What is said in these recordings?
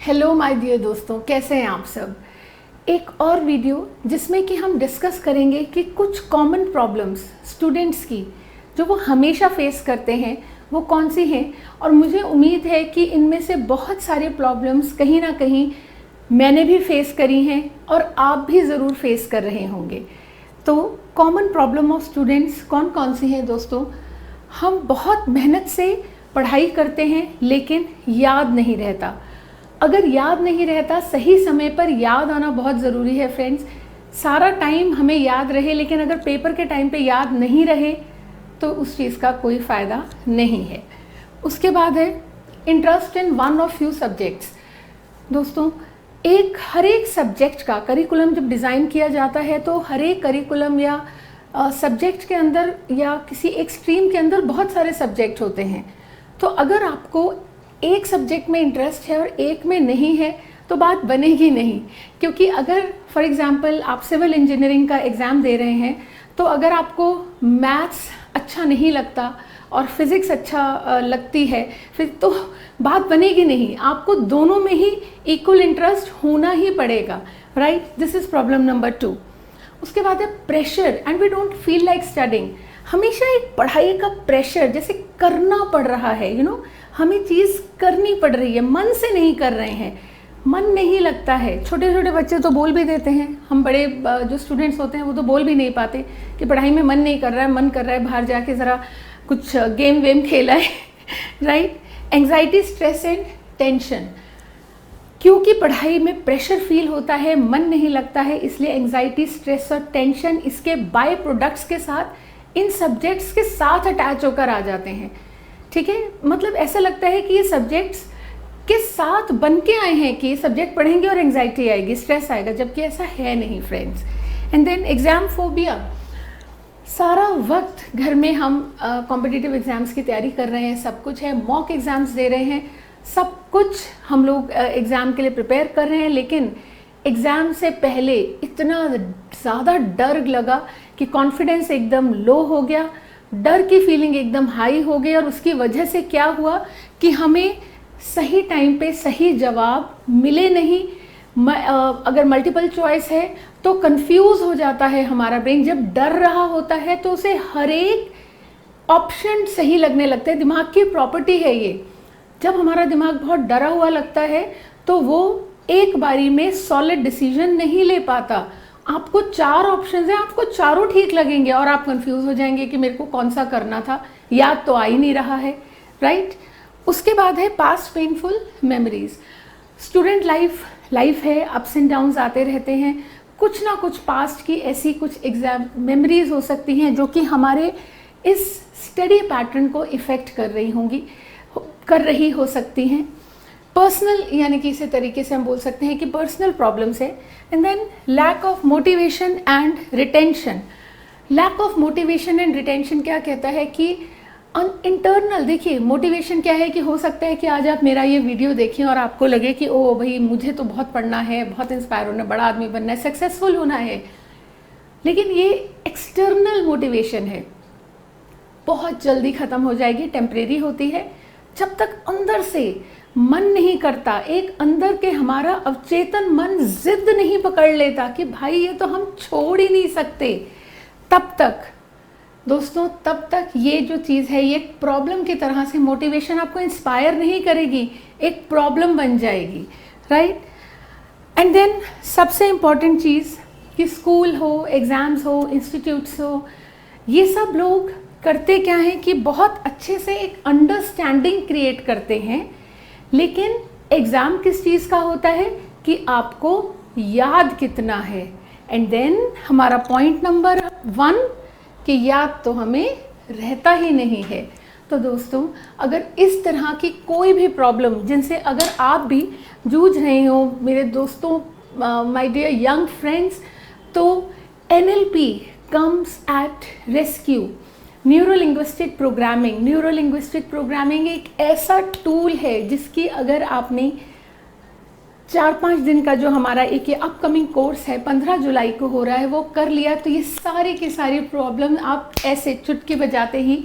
Hello my dear दोस्तों, कैसे हैं आप सब। एक और वीडियो जिसमें कि हम डिस्कस करेंगे कि कुछ कॉमन प्रॉब्लम्स स्टूडेंट्स की जो वो हमेशा फेस करते हैं वो कौन सी हैं। और मुझे उम्मीद है कि इनमें से बहुत सारी प्रॉब्लम्स कहीं ना कहीं मैंने भी फेस करी हैं और आप भी ज़रूर फेस कर रहे होंगे। तो कॉमन प्रॉब्लम ऑफ स्टूडेंट्स कौन कौन सी हैं दोस्तों। हम बहुत मेहनत से पढ़ाई करते हैं लेकिन याद नहीं रहता। अगर याद नहीं रहता, सही समय पर याद आना बहुत ज़रूरी है फ्रेंड्स। सारा टाइम हमें याद रहे लेकिन अगर पेपर के टाइम पे याद नहीं रहे तो उस चीज़ का कोई फ़ायदा नहीं है। उसके बाद है इंटरेस्ट इन वन और फ्यू सब्जेक्ट्स। दोस्तों, हर एक सब्जेक्ट का करिकुलम जब डिज़ाइन किया जाता है तो हर एक करिकुलम या सब्जेक्ट के अंदर या किसी एक स्ट्रीम के अंदर बहुत सारे सब्जेक्ट होते हैं। तो अगर आपको एक सब्जेक्ट में इंटरेस्ट है और एक में नहीं है तो बात बनेगी नहीं। क्योंकि अगर फॉर एग्ज़ाम्पल आप सिविल इंजीनियरिंग का एग्ज़ाम दे रहे हैं तो अगर आपको मैथ्स अच्छा नहीं लगता और फिज़िक्स अच्छा लगती है फिर तो बात बनेगी नहीं। आपको दोनों में ही इक्वल इंटरेस्ट होना ही पड़ेगा, right. This is problem number 2। उसके बाद है pressure and we don't feel like studying. हमेशा एक पढ़ाई का प्रेशर जैसे करना पड़ रहा है, हमें चीज़ करनी पड़ रही है, मन से नहीं कर रहे हैं, मन नहीं लगता है। छोटे छोटे बच्चे तो बोल भी देते हैं, हम बड़े जो स्टूडेंट्स होते हैं वो तो बोल भी नहीं पाते कि पढ़ाई में मन नहीं कर रहा है, मन कर रहा है बाहर जाके ज़रा कुछ गेम वेम खेला है right. Anxiety, stress and tension. क्योंकि पढ़ाई में प्रेशर फील होता है, मन नहीं लगता है, इसलिए एंग्जाइटी, स्ट्रेस और टेंशन इसके बाय प्रोडक्ट्स के साथ इन सब्जेक्ट्स के साथ अटैच होकर आ जाते हैं। ठीक है, मतलब ऐसा लगता है कि ये सब्जेक्ट्स के साथ बन के आए हैं कि ये सब्जेक्ट पढ़ेंगे और एंग्जाइटी आएगी, स्ट्रेस आएगा, जबकि ऐसा है नहीं friends. And then exam phobia. सारा वक्त घर में हम कॉम्पिटिटिव एग्ज़ाम्स की तैयारी कर रहे हैं, सब कुछ है, मॉक एग्ज़ाम्स दे रहे हैं, सब कुछ हम लोग एग्ज़ाम के लिए प्रिपेयर कर रहे हैं, लेकिन एग्ज़ाम से पहले इतना ज़्यादा डर लगा कि कॉन्फिडेंस एकदम लो हो गया, डर की फीलिंग एकदम हाई हो गई। और उसकी वजह से क्या हुआ कि हमें सही टाइम पे सही जवाब मिले नहीं। अगर मल्टीपल चॉइस है तो कंफ्यूज हो जाता है हमारा ब्रेन। जब डर रहा होता है तो उसे हर एक ऑप्शन सही लगने लगता है। दिमाग की प्रॉपर्टी है ये। जब हमारा दिमाग बहुत डरा हुआ लगता है तो वो एक बारी में सॉलिड डिसीजन नहीं ले पाता। आपको 4 ऑप्शंस हैं, आपको चारों ठीक लगेंगे और आप कंफ्यूज हो जाएंगे कि मेरे को कौन सा करना था, याद तो आ ही नहीं रहा है, राइट। उसके बाद है past painful memories. Student life है, अप्स एंड डाउन्स आते रहते हैं। कुछ ना कुछ पास्ट की ऐसी कुछ एग्जाम मेमोरीज हो सकती हैं जो कि हमारे इस स्टडी पैटर्न को इफ़ेक्ट कर रही हो सकती हैं। पर्सनल, यानी कि इसी तरीके से हम बोल सकते हैं कि पर्सनल प्रॉब्लम्स है। And then lack of motivation and retention. Lack of motivation and retention क्या कहता है कि इंटरनल, देखिए मोटिवेशन क्या है कि हो सकता है कि आज आप मेरा ये वीडियो देखें और आपको लगे कि ओ भाई मुझे तो बहुत पढ़ना है, बहुत इंस्पायर होना, बड़ा आदमी बनना है, सक्सेसफुल होना है। लेकिन ये एक्सटर्नल मोटिवेशन है, बहुत जल्दी ख़त्म हो जाएगी, टेम्परेरी होती है। जब तक अंदर से मन नहीं करता, एक अंदर के हमारा अवचेतन मन जिद नहीं पकड़ लेता कि भाई ये तो हम छोड़ ही नहीं सकते, तब तक दोस्तों, तब तक ये जो चीज़ है ये प्रॉब्लम की तरह से, मोटिवेशन आपको इंस्पायर नहीं करेगी, एक प्रॉब्लम बन जाएगी, राइट। एंड देन सबसे इम्पॉर्टेंट चीज़ कि स्कूल हो, एग्ज़ाम्स हो, इंस्टीट्यूट्स हो, ये सब लोग करते क्या हैं कि बहुत अच्छे से एक अंडरस्टैंडिंग क्रिएट करते हैं। लेकिन एग्ज़ाम किस चीज़ का होता है कि आपको याद कितना है। एंड देन हमारा पॉइंट नंबर 1 कि याद तो हमें रहता ही नहीं है। तो दोस्तों, अगर इस तरह की कोई भी प्रॉब्लम जिनसे अगर आप भी जूझ रहे हो मेरे दोस्तों, माय डियर यंग फ्रेंड्स, तो NLP comes at rescue. Neuro linguistic programming एक ऐसा टूल है जिसकी अगर आपने 4-5 दिन का जो हमारा एक ये अपकमिंग कोर्स है 15 जुलाई को हो रहा है वो कर लिया तो ये सारी की सारी प्रॉब्लम आप ऐसे चुटकी बजाते ही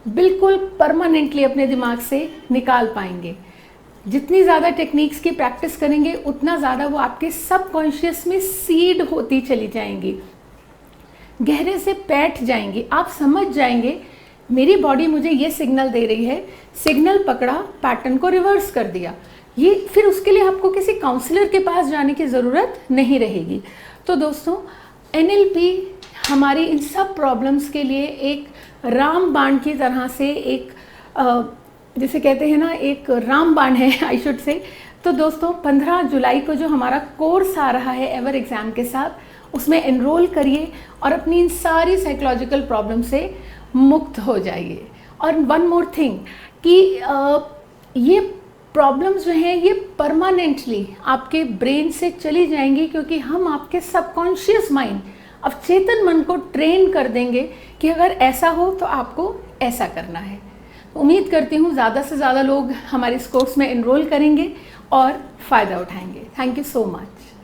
बिल्कुल परमानेंटली अपने दिमाग से निकाल पाएंगे। जितनी ज़्यादा टेक्निक्स की प्रैक्टिस करेंगे उतना ज़्यादा वो आपके सबकॉन्शियस में सीड होती चली जाएंगी, गहरे से बैठ जाएंगी। आप समझ जाएंगे मेरी बॉडी मुझे ये सिग्नल दे रही है, सिग्नल पकड़ा, पैटर्न को रिवर्स कर दिया। ये फिर उसके लिए आपको किसी काउंसलर के पास जाने की ज़रूरत नहीं रहेगी। तो दोस्तों, NLP हमारी इन सब प्रॉब्लम्स के लिए एक रामबाण की तरह से, एक जैसे कहते हैं ना, एक रामबाण है आई शुड से। तो दोस्तों 15 जुलाई को जो हमारा कोर्स आ रहा है एवर एग्ज़ाम के साथ, उसमें एनरोल करिए और अपनी इन सारी साइकोलॉजिकल प्रॉब्लम से मुक्त हो जाइए। और वन मोर थिंग कि ये प्रॉब्लम्स जो हैं ये परमानेंटली आपके ब्रेन से चली जाएंगी, क्योंकि हम आपके सबकॉन्शियस माइंड, अब चेतन मन को ट्रेन कर देंगे कि अगर ऐसा हो तो आपको ऐसा करना है। उम्मीद करती हूँ ज़्यादा से ज़्यादा लोग हमारे इस कोर्स में एनरोल करेंगे और फ़ायदा उठाएंगे। Thank you so much.